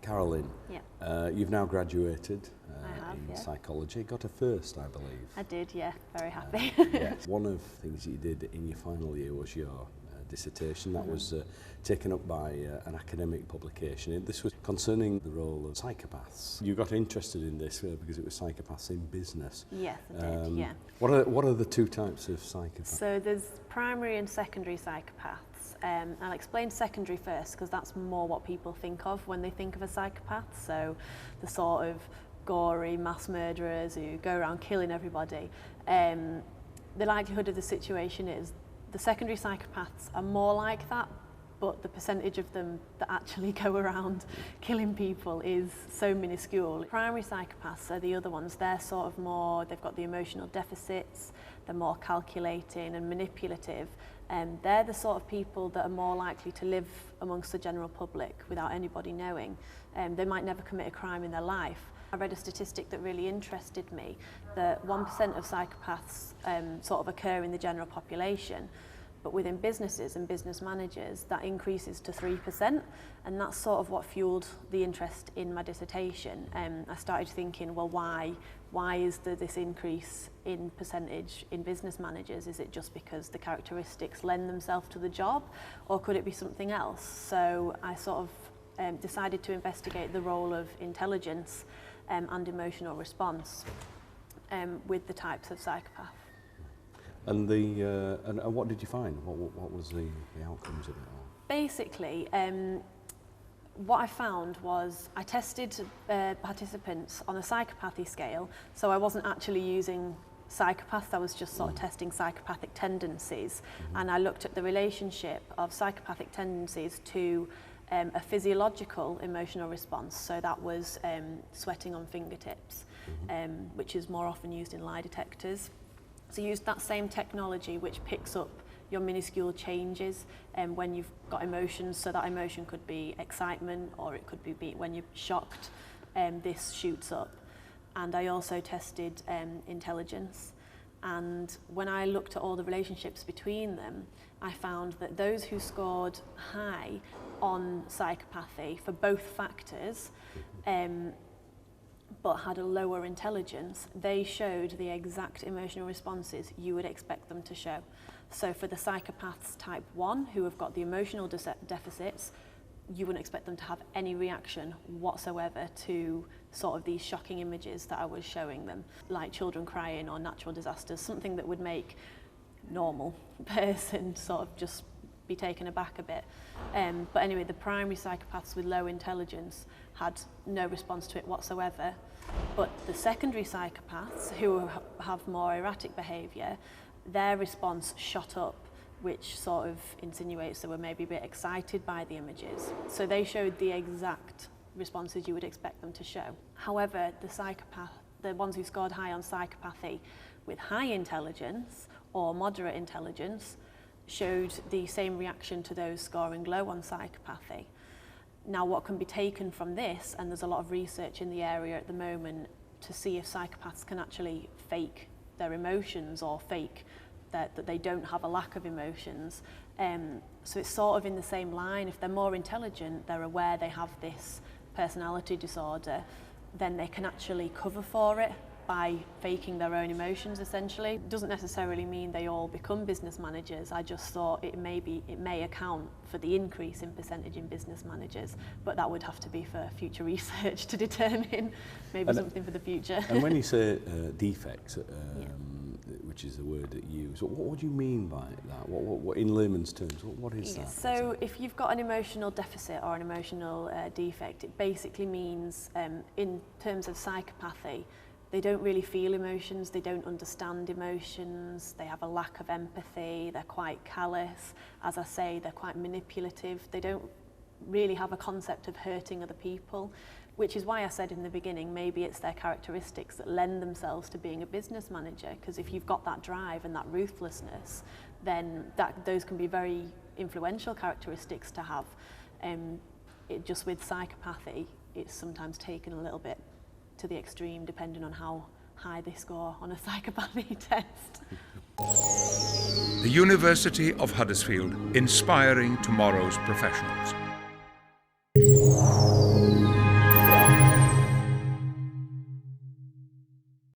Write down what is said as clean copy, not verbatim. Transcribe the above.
Carolyn, you've now graduated in yeah. psychology. Got a first, I believe. I did, yeah. Very happy. Yes. One of the things you did in your final year was your dissertation. That was taken up by an academic publication. This was concerning the role of psychopaths. You got interested in this because it was psychopaths in business. Yes, I did, yeah. What are the two types of psychopaths? So there's primary and secondary psychopaths. I'll explain secondary first because that's more what people think of when they think of a psychopath. So the sort of gory mass murderers who go around killing everybody. The likelihood of the situation is the secondary psychopaths are more like that, but the percentage of them that actually go around killing people is so minuscule. Primary psychopaths are the other ones. They're sort of more, they've got the emotional deficits, they're more calculating and manipulative, and they're the sort of people that are more likely to live amongst the general public without anybody knowing. They might never commit a crime in their life. I read a statistic that really interested me, that 1% of psychopaths sort of occur in the general population, but within businesses and business managers that increases to 3%, and that's sort of what fueled the interest in my dissertation. I started thinking, well, why is there this increase in percentage in business managers? Is it just because the characteristics lend themselves to the job, or could it be something else? So I sort of decided to investigate the role of intelligence and emotional response with the types of psychopath. And what did you find? What was the outcomes of it all? Basically, what I found was I tested participants on a psychopathy scale, so I wasn't actually using psychopaths, I was just sort of testing psychopathic tendencies, and I looked at the relationship of psychopathic tendencies to a physiological emotional response, so that was sweating on fingertips, which is more often used in lie detectors. So used that same technology which picks up your minuscule changes when you've got emotions, so that emotion could be excitement or it could be when you're shocked, this shoots up. And I also tested intelligence, and when I looked at all the relationships between them, I found that those who scored high on psychopathy for both factors but had a lower intelligence, they showed the exact emotional responses you would expect them to show. So for the psychopaths type 1, who have got the emotional deficits, you wouldn't expect them to have any reaction whatsoever to sort of these shocking images that I was showing them, like children crying or natural disasters, something that would make normal person sort of just be taken aback a bit. But anyway, the primary psychopaths with low intelligence had no response to it whatsoever. But the secondary psychopaths, who have more erratic behaviour, their response shot up, which sort of insinuates they were maybe a bit excited by the images. So they showed the exact responses you would expect them to show. However, the ones who scored high on psychopathy with high intelligence or moderate intelligence showed the same reaction to those scoring low on psychopathy. Now, what can be taken from this, and there's a lot of research in the area at the moment to see if psychopaths can actually fake their emotions or fake that they don't have a lack of emotions. So it's sort of in the same line. If they're more intelligent, they're aware they have this personality disorder, then they can actually cover for it by faking their own emotions, essentially. It doesn't necessarily mean they all become business managers. I just thought it may account for the increase in percentage in business managers, but that would have to be for future research to determine, maybe something for the future. And when you say defects, which is the word that you use, what do you mean by that? What in layman's terms, what is that? So if you've got an emotional deficit or an emotional defect, it basically means, in terms of psychopathy, they don't really feel emotions, they don't understand emotions, they have a lack of empathy, they're quite callous. As I say, they're quite manipulative, they don't really have a concept of hurting other people, which is why I said in the beginning, maybe it's their characteristics that lend themselves to being a business manager, because if you've got that drive and that ruthlessness, then those can be very influential characteristics to have. Just with psychopathy, it's sometimes taken a little bit to the extreme, depending on how high they score on a psychopathy test. The University of Huddersfield, inspiring tomorrow's professionals.